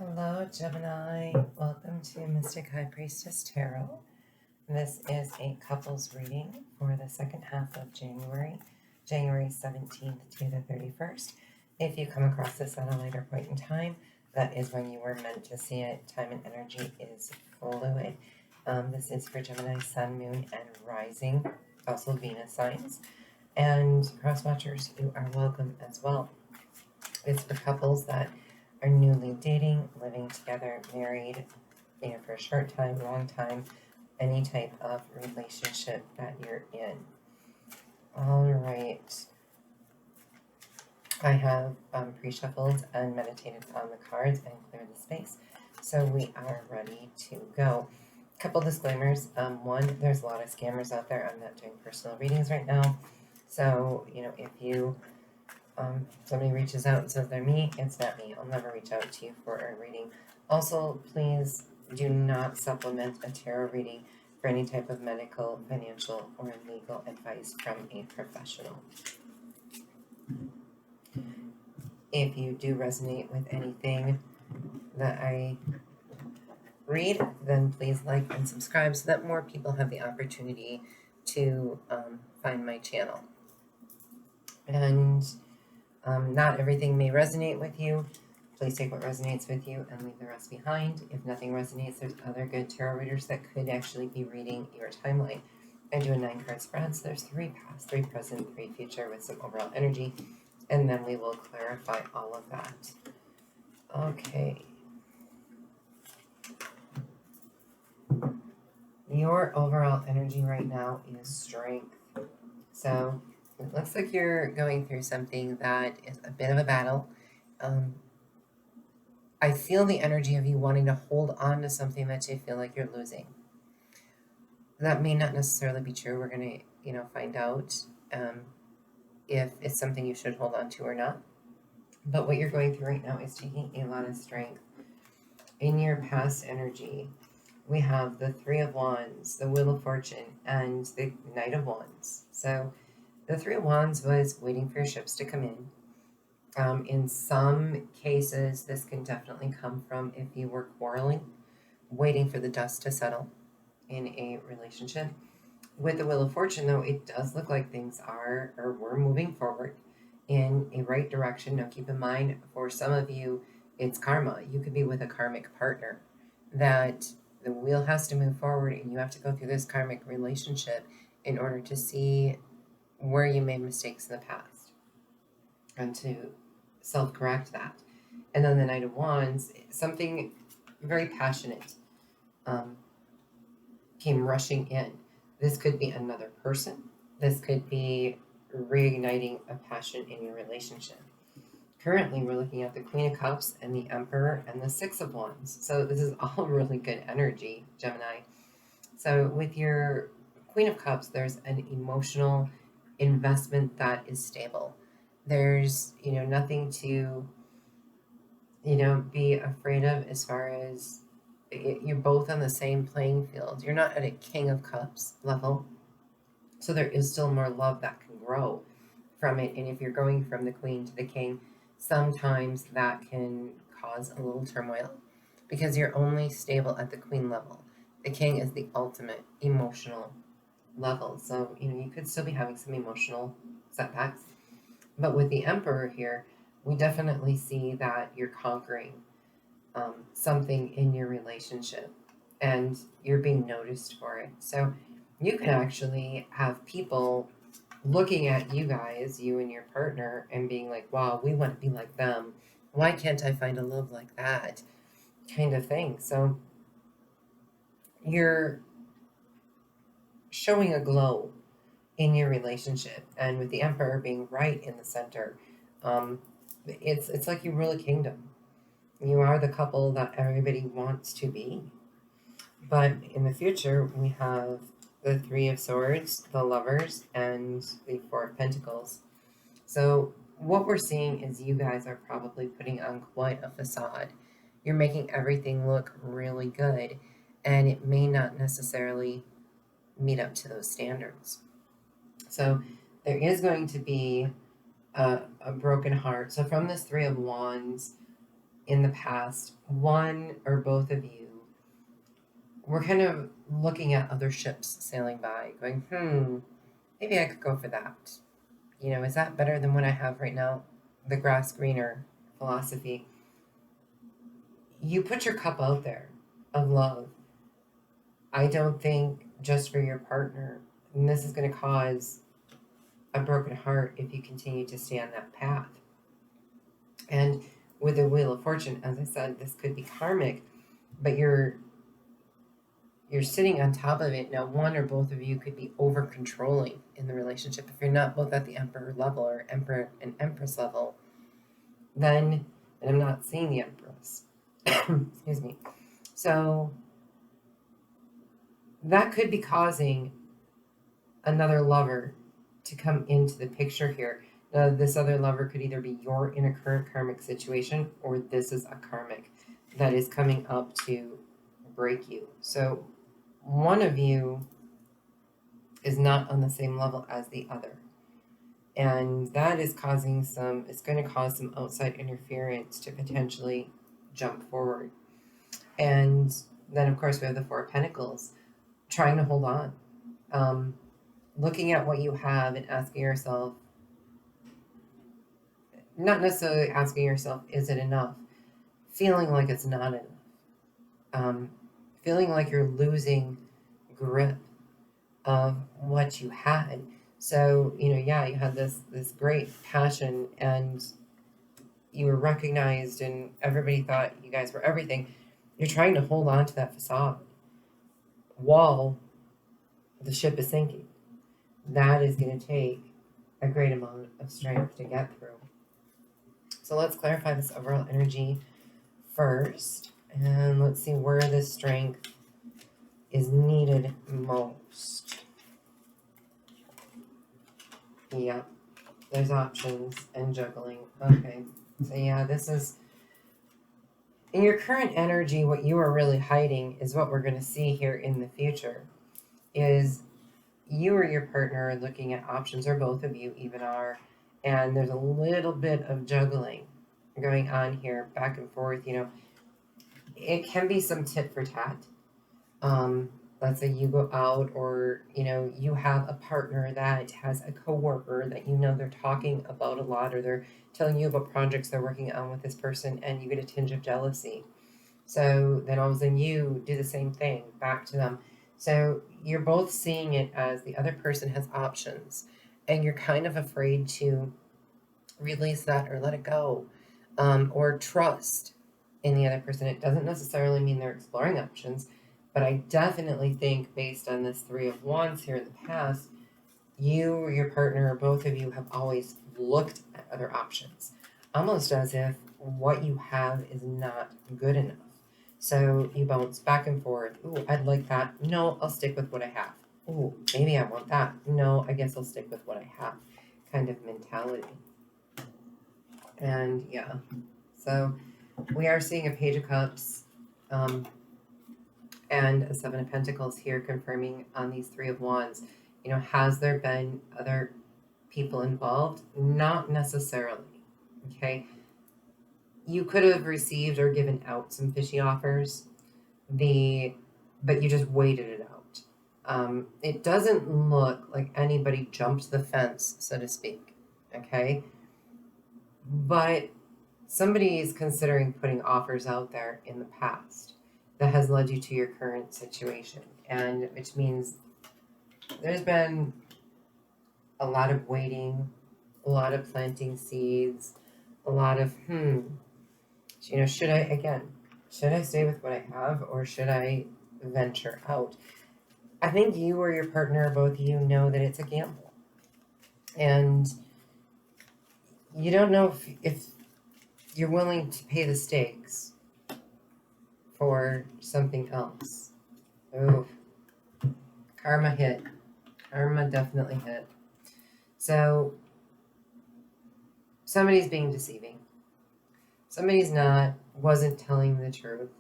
Hello, Gemini. Welcome to Mystic High Priestess Tarot. This is a couples reading for the second half of January 17th to the 31st. If you come across this at a later point in time, that is when you were meant to see it. Time and energy is fluid. This is for Gemini, Sun, Moon, and Rising, also Venus signs. And cross-watchers, you are welcome as well. It's for couples that are newly dating, living together, married, for a short time, long time, any type of relationship that you're in. All right. I have pre-shuffled and meditated on the cards and cleared the space, so we are ready to go. Couple disclaimers. One, there's a lot of scammers out there. I'm not doing personal readings right now, so if you somebody reaches out and says they're me, it's not me. I'll never reach out to you for a reading. Also, please do not supplement a tarot reading for any type of medical, financial, or legal advice from a professional. If you do resonate with anything that I read, then please like and subscribe so that more people have the opportunity to find my channel. And not everything may resonate with you. Please take what resonates with you and leave the rest behind. If nothing resonates, there's other good tarot readers that could actually be reading your timeline. I do a 9-card spread, so there's 3 past, 3 present, 3 future with some overall energy, and then we will clarify all of that. Okay. Your overall energy right now is strength. So it looks like you're going through something that is a bit of a battle. I feel the energy of you wanting to hold on to something that you feel like you're losing. That may not necessarily be true. We're going to, find out if it's something you should hold on to or not. But what you're going through right now is taking a lot of strength. In your past energy, we have the 3 of Wands, the Wheel of Fortune, and the Knight of Wands. So the 3 of Wands was waiting for your ships to come in. In some cases, this can definitely come from if you were quarreling, waiting for the dust to settle in a relationship. With the Wheel of Fortune, though, it does look like things we're moving forward in a right direction. Now, keep in mind, for some of you, it's karma. You could be with a karmic partner that the wheel has to move forward, and you have to go through this karmic relationship in order to see where you made mistakes in the past and to self-correct that. And then the Knight of Wands, something very passionate came rushing in. This could be another person. This could be reigniting a passion in your relationship. Currently, we're looking at the Queen of Cups and the Emperor and the 6 of Wands. So this is all really good energy, Gemini. So with your Queen of Cups, there's an emotional investment that is stable. There's, nothing to, be afraid of as far as you're both on the same playing field. You're not at a King of Cups level. So there is still more love that can grow from it. And if you're going from the Queen to the King, sometimes that can cause a little turmoil because you're only stable at the Queen level. The King is the ultimate emotional level. So, you could still be having some emotional setbacks. But with the Emperor here, we definitely see that you're conquering something in your relationship and you're being noticed for it. So you could actually have people looking at you guys, you and your partner, and being like, wow, we want to be like them. Why can't I find a love like that? Kind of thing. So you're showing a glow in your relationship. And with the Emperor being right in the center, it's like you rule a kingdom. You are the couple that everybody wants to be. But in the future, we have the 3 of Swords, the Lovers, and the 4 of Pentacles. So what we're seeing is you guys are probably putting on quite a facade. You're making everything look really good, and it may not necessarily meet up to those standards. So there is going to be a broken heart. So from this 3 of Wands, in the past, one or both of you were kind of looking at other ships sailing by, going, maybe I could go for that. Is that better than what I have right now? The grass greener philosophy. You put your cup out there of love. I don't think just for your partner. And this is going to cause a broken heart if you continue to stay on that path. And with the Wheel of Fortune, as I said, this could be karmic, but you're sitting on top of it. Now, one or both of you could be over controlling in the relationship. If you're not both at the Emperor level or Emperor and Empress level, then, and I'm not seeing the Empress, excuse me. So that could be causing another lover to come into the picture here. Now, this other lover could either be you're in a current karmic situation, or this is a karmic that is coming up to break you. So one of you is not on the same level as the other. And that is causing it's going to cause some outside interference to potentially jump forward. And then, of course, we have the Four of Pentacles, trying to hold on. Looking at what you have and asking yourself, not necessarily asking yourself, is it enough? Feeling like it's not enough. Feeling like you're losing grip of what you had. So, you had this great passion and you were recognized and everybody thought you guys were everything. You're trying to hold on to that facade while the ship is sinking. That is going to take a great amount of strength to get through. So let's clarify this overall energy first. And let's see where this strength is needed most. Yeah, there's options and juggling. Okay, so yeah, this is, in your current energy, what you are really hiding is what we're going to see here in the future, is you or your partner are looking at options, or both of you even are, and there's a little bit of juggling going on here, back and forth. It can be some tit for tat. Let's say you go out, or you have a partner that has a coworker that they're talking about a lot, or they're telling you about projects they're working on with this person, and you get a tinge of jealousy. So then all of a sudden you do the same thing back to them. So you're both seeing it as the other person has options, and you're kind of afraid to release that or let it go, or trust in the other person. It doesn't necessarily mean they're exploring options, but I definitely think, based on this Three of Wands here in the past, you or your partner, or both of you, have always looked at other options, almost as if what you have is not good enough. So you bounce back and forth. Ooh, I'd like that. No, I'll stick with what I have. Ooh, maybe I want that. No, I guess I'll stick with what I have, kind of mentality. And yeah, so we are seeing a Page of Cups and a Seven of Pentacles here, confirming on these Three of Wands. Has there been other people involved? Not necessarily. Okay. You could have received or given out some fishy offers, but you just waited it out. It doesn't look like anybody jumped the fence, so to speak. Okay. But somebody is considering putting offers out there in the past that has led you to your current situation, and which means there's been a lot of waiting, a lot of planting seeds, a lot of should I stay with what I have, or should I venture out? I think you or your partner, both of you, know that it's a gamble, and you don't know if you're willing to pay the stakes for something else. Oh, karma hit. Karma definitely hit. So somebody's being deceiving. Somebody's wasn't telling the truth.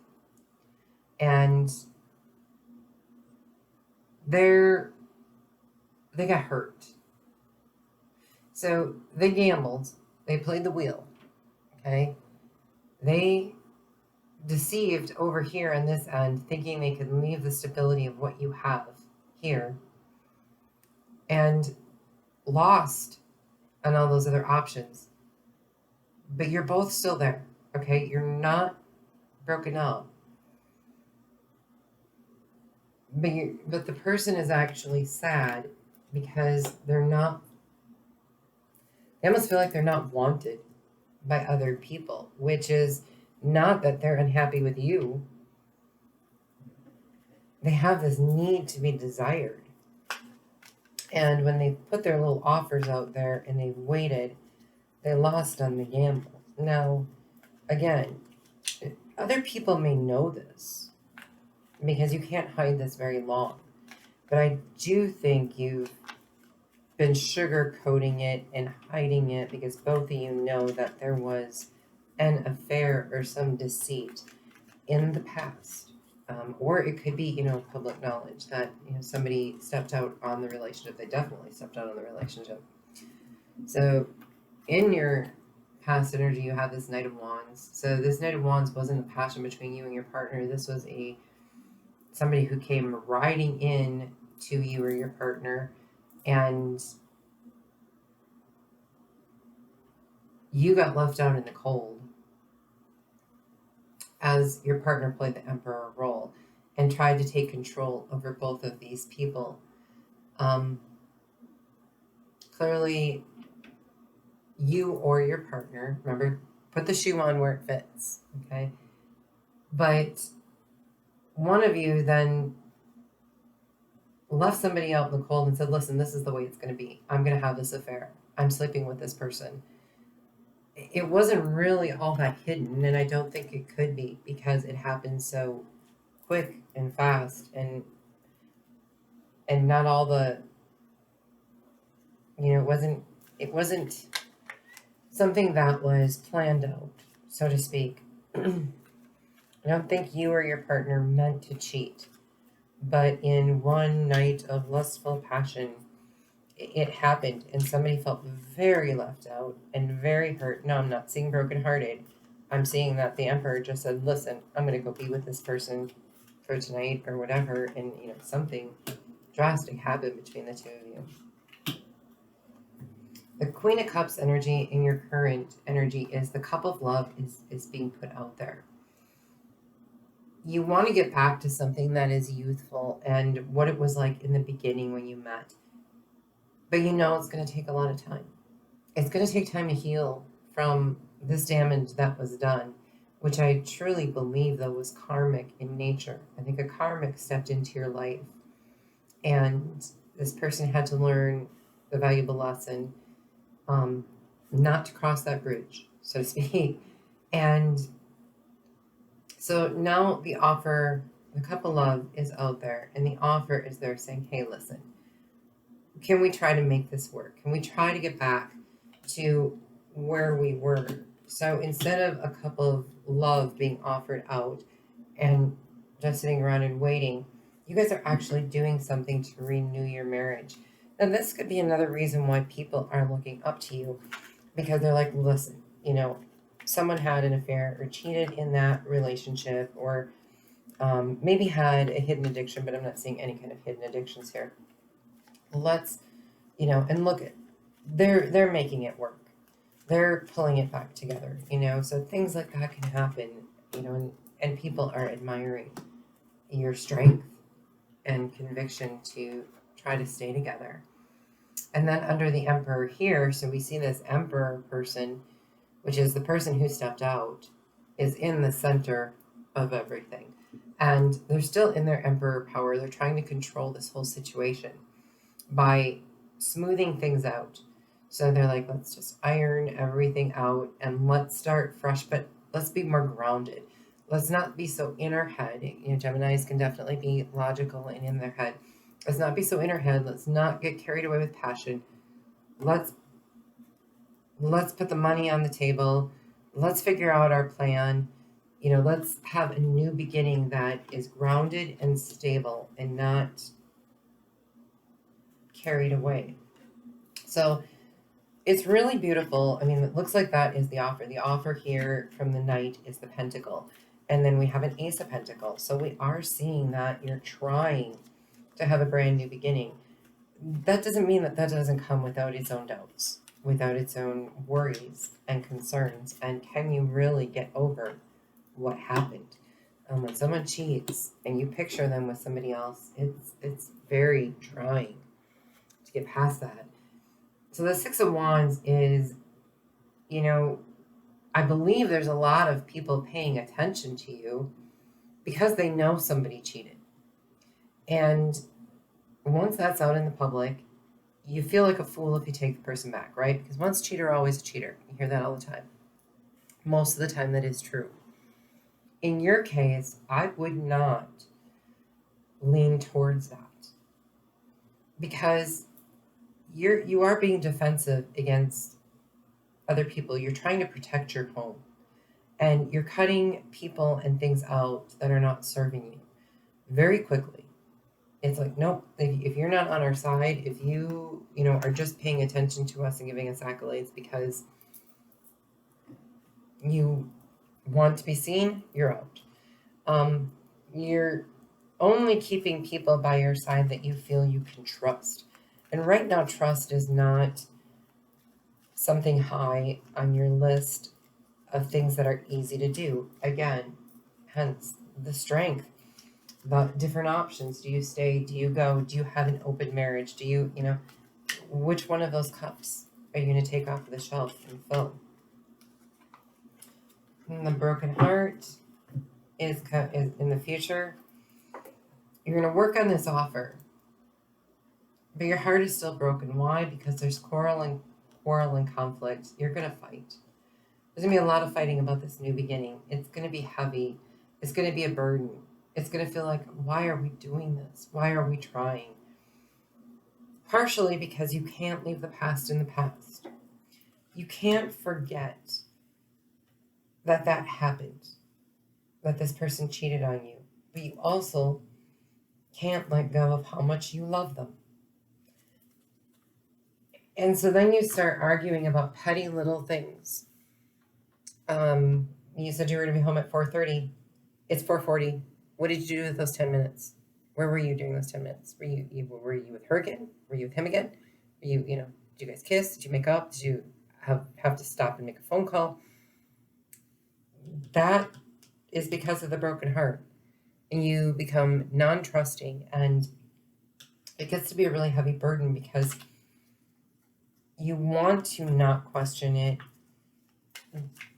And they got hurt. So they gambled. They played the wheel. Okay? They deceived over here on this end, thinking they could leave the stability of what you have here, and lost on all those other options. But you're both still there, okay? You're not broken up. But the person is actually sad because they almost feel like they're not wanted by other people, which is not that they're unhappy with you. They have this need to be desired. And when they put their little offers out there and they waited, they lost on the gamble. Now, again, other people may know this because you can't hide this very long. But I do think you've been sugarcoating it and hiding it because both of you know that there was an affair or some deceit in the past. Or it could be, public knowledge that, somebody stepped out on the relationship. They definitely stepped out on the relationship. So in your past energy, you have this Knight of Wands. So this Knight of Wands wasn't a passion between you and your partner. This was somebody who came riding in to you or your partner, and you got left out in the cold as your partner played the Emperor role and tried to take control over both of these people. Clearly, you or your partner, remember, put the shoe on where it fits, okay? But one of you then left somebody out in the cold and said, listen, this is the way it's going to be. I'm going to have this affair. I'm sleeping with this person. It wasn't really all that hidden, and I don't think it could be because it happened so quick and fast, and not all the, it wasn't something that was planned out, so to speak. I don't think you or your partner meant to cheat, but in one night of lustful passion, it happened, and somebody felt very left out and very hurt. No, I'm not seeing brokenhearted. I'm seeing that the Emperor just said, listen, I'm going to go be with this person for tonight or whatever, and something drastic happened between the two of you. The Queen of Cups energy in your current energy is the cup of love is being put out there. You want to get back to something that is youthful and what it was like in the beginning when you met. But it's going to take a lot of time. It's going to take time to heal from this damage that was done, which I truly believe, though, was karmic in nature. I think a karmic stepped into your life, and this person had to learn the valuable lesson not to cross that bridge, so to speak. And so now the offer, the cup of love is out there, and the offer is there saying, hey, listen, can we try to make this work? Can we try to get back to where we were? So instead of a cup of love being offered out and just sitting around and waiting, you guys are actually doing something to renew your marriage. Now, this could be another reason why people are looking up to you, because they're like, listen, someone had an affair or cheated in that relationship, or maybe had a hidden addiction, but I'm not seeing any kind of hidden addictions here. Let's, and look at, they're making it work. They're pulling it back together, so things like that can happen, and people are admiring your strength and conviction to try to stay together. And then under the Emperor here, so we see this Emperor person, which is the person who stepped out, is in the center of everything. And they're still in their Emperor power. They're trying to control this whole situation by smoothing things out. So they're like, let's just iron everything out and let's start fresh, but let's be more grounded. Let's not be so in our head. Geminis can definitely be logical and in their head. Let's not be so in our head. Let's not get carried away with passion. Let's put the money on the table. Let's figure out our plan. Let's have a new beginning that is grounded and stable and not carried away. So it's really beautiful. I mean, it looks like that is the offer. The offer here from the Knight is the Pentacle. And then we have an Ace of Pentacles. So we are seeing that you're trying to have a brand new beginning. That doesn't mean that that doesn't come without its own doubts, without its own worries and concerns. And can you really get over what happened? When someone cheats and you picture them with somebody else, it's very trying to get past that. So the Six of Wands is, you know, I believe there's a lot of people paying attention to you because they know somebody cheated. And once that's out in the public, you feel like a fool if you take the person back, right? Because once a cheater, always a cheater. You hear that all the time. Most of the time, that is true. In your case, I would not lean towards that because you are being defensive against other people. You're trying to protect your home, and you're cutting people and things out that are not serving you very quickly. It's like, nope, if you're not on our side, if you are just paying attention to us and giving us accolades because you want to be seen, you're out. You're only keeping people by your side that you feel you can trust. And right now, trust is not something high on your list of things that are easy to do. Again, hence the strength. The different options. Do you stay? Do you go? Do you have an open marriage? Do you, which one of those cups are you going to take off the shelf and fill? And the broken heart is in the future. You're going to work on this offer, but your heart is still broken. Why? Because there's quarrel and conflict. You're going to fight. There's going to be a lot of fighting about this new beginning. It's going to be heavy. It's going to be a burden. It's going to feel like, why are we doing this? Why are we trying? Partially because you can't leave the past in the past. You can't forget that happened, that this person cheated on you. But you also can't let go of how much you love them. And so then you start arguing about petty little things. You said you were going to be home at 4:30. It's 4:40. What did you do with those 10 minutes? Where were you during those 10 minutes? Were you with her again? Were you with him again? Were you, did you guys kiss? Did you make up? Did you have to stop and make a phone call? That is because of the broken heart. And you become non-trusting, and it gets to be a really heavy burden because you want to not question it,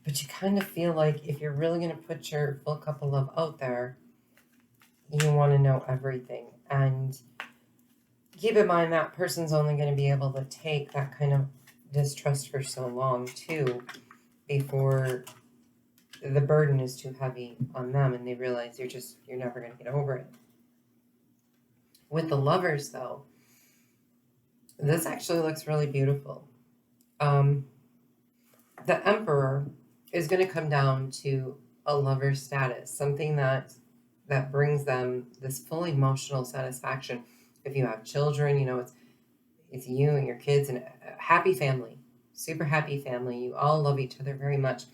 but you kind of feel like if you're really going to put your full cup of love out there, you want to know everything. And keep in mind that person's only going to be able to take that kind of distrust for so long too, before the burden is too heavy on them and they realize you're never going to get over it. With the Lovers though, this actually looks really beautiful. The Emperor is going to come down to a lover status, something that brings them this full emotional satisfaction. If you have children, it's you and your kids and a happy family, super happy family. You all love each other very much.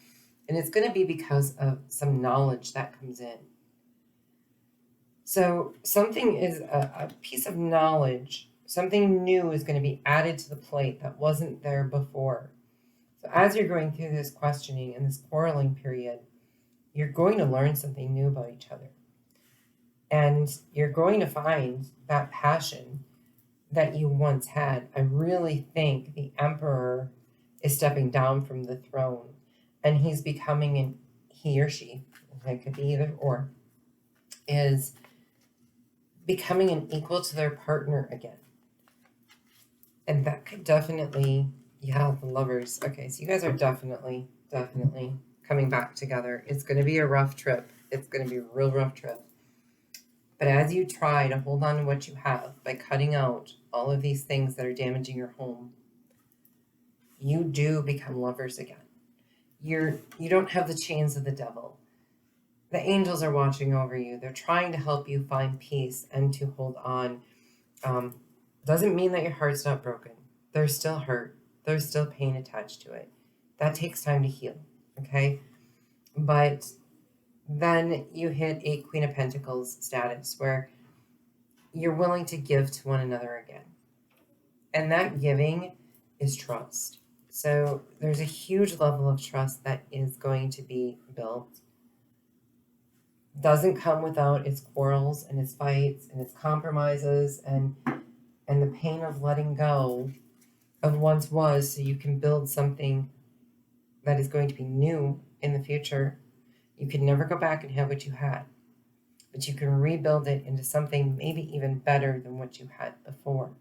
And it's going to be because of some knowledge that comes in. So something is a piece of knowledge, something new is going to be added to the plate that wasn't there before. So as you're going through this questioning and this quarreling period, you're going to learn something new about each other. And you're going to find that passion that you once had. I really think the Emperor is stepping down from the throne and he's becoming he or she, it could be either or, is becoming an equal to their partner again. And that could definitely, the Lovers. Okay, so you guys are definitely coming back together. It's going to be a rough trip. It's going to be a real rough trip. But as you try to hold on to what you have by cutting out all of these things that are damaging your home, you do become lovers again. You don't have the chains of the devil. The angels are watching over you. They're trying to help you find peace and to hold on. Doesn't mean that your heart's not broken. There's still hurt. There's still pain attached to it. That takes time to heal, okay? But then you hit a Queen of Pentacles status where you're willing to give to one another again. And that giving is trust. So there's a huge level of trust that is going to be built. Doesn't come without its quarrels and its fights and its compromises and the pain of letting go of once was, so you can build something that is going to be new in the future. You can never go back and have what you had, but you can rebuild it into something maybe even better than what you had before.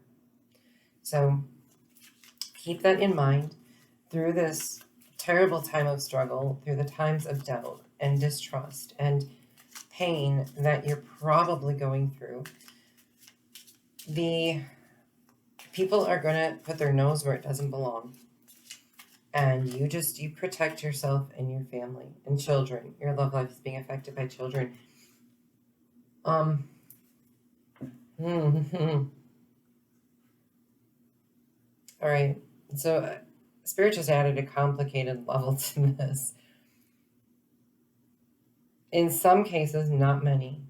So keep that in mind through this terrible time of struggle, through the times of doubt and distrust and pain that you're probably going through. The people are going to put their nose where it doesn't belong. And you protect yourself and your family and children. Your love life is being affected by children. All right. So Spirit just added a complicated level to this. In some cases, not many.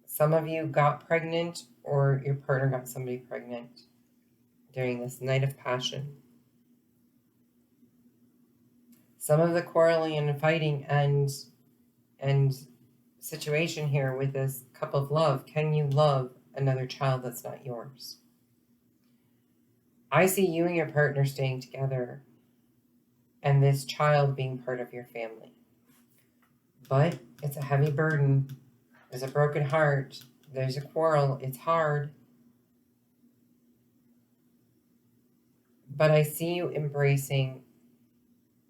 Some of you got pregnant or your partner got somebody pregnant during this night of passion. Some of the quarreling and fighting and situation here with this cup of love, can you love another child that's not yours? I see you and your partner staying together and this child being part of your family. But it's a heavy burden. There's a broken heart. There's a quarrel. It's hard. But I see you embracing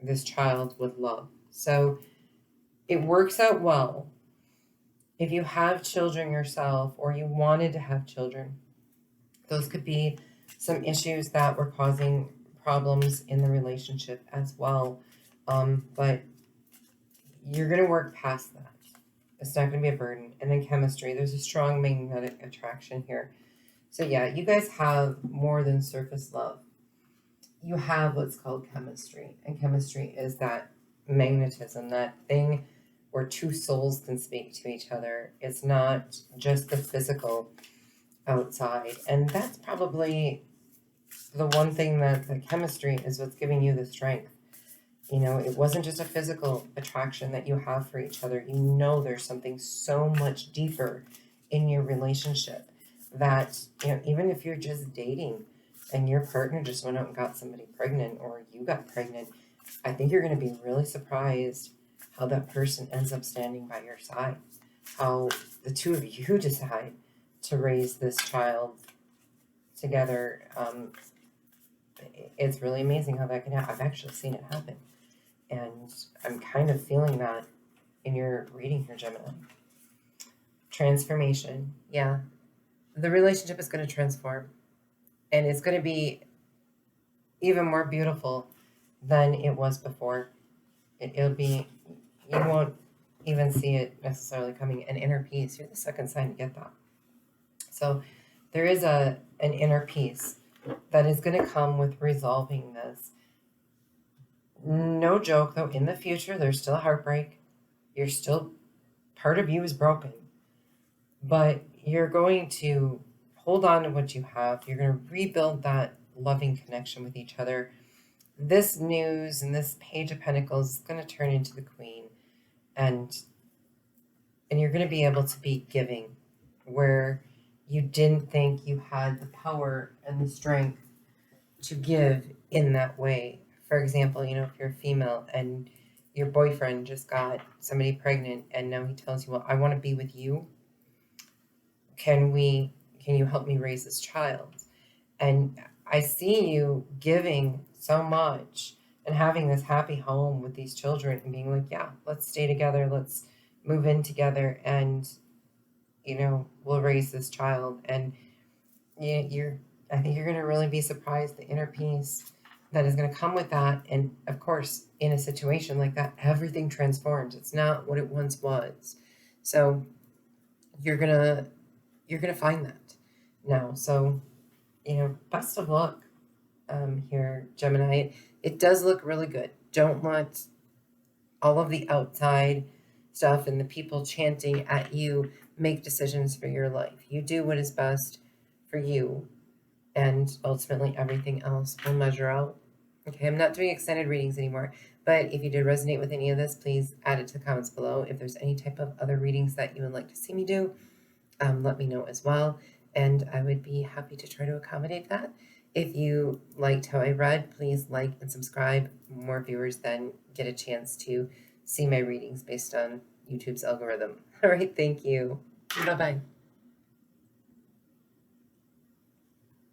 this child with love. So it works out well. If you have children yourself or you wanted to have children, those could be some issues that were causing problems in the relationship as well. But you're going to work past that. It's not going to be a burden. And then chemistry, there's a strong magnetic attraction here. So yeah, you guys have more than surface love. You have what's called chemistry. And chemistry is that magnetism, that thing where two souls can speak to each other. It's not just the physical outside. And that's probably the one thing that the chemistry is what's giving you the strength. You know, it wasn't just a physical attraction that you have for each other. You know there's something so much deeper in your relationship that, you know, even if you're just dating and your partner just went out and got somebody pregnant or you got pregnant, I think you're going to be really surprised how that person ends up standing by your side, how the two of you decide to raise this child together. It's really amazing how that can happen. I've actually seen it happen. And I'm kind of feeling that in your reading here, Gemini. Transformation. Yeah. The relationship is going to transform. And it's going to be even more beautiful than it was before. It'll be, you won't even see it necessarily coming. An inner peace. You're the second sign to get that. So there is an inner peace that is going to come with resolving this. No joke, though, in the future, there's still heartbreak. You're still, part of you is broken. But you're going to hold on to what you have. You're going to rebuild that loving connection with each other. This news and this Page of Pentacles is going to turn into the Queen. And you're going to be able to be giving where you didn't think you had the power and the strength to give in that way. For example, you know, if you're a female and your boyfriend just got somebody pregnant and now he tells you, well, I want to be with you. Can you help me raise this child? And I see you giving so much and having this happy home with these children and being like, yeah, let's stay together. Let's move in together and, you know, we'll raise this child. And I think you're going to really be surprised the inner peace that is going to come with that. And of course, in a situation like that, everything transforms. It's not what it once was. So you're going to find that now. So, you know, best of luck here, Gemini. It does look really good. Don't let all of the outside stuff and the people chanting at you make decisions for your life. You do what is best for you, and ultimately everything else will measure out. Okay, I'm not doing extended readings anymore, but if you did resonate with any of this, please add it to the comments below. If there's any type of other readings that you would like to see me do, let me know as well, and I would be happy to try to accommodate that. If you liked how I read, please like and subscribe. More viewers then get a chance to see my readings based on YouTube's algorithm. All right, thank you. Bye-bye.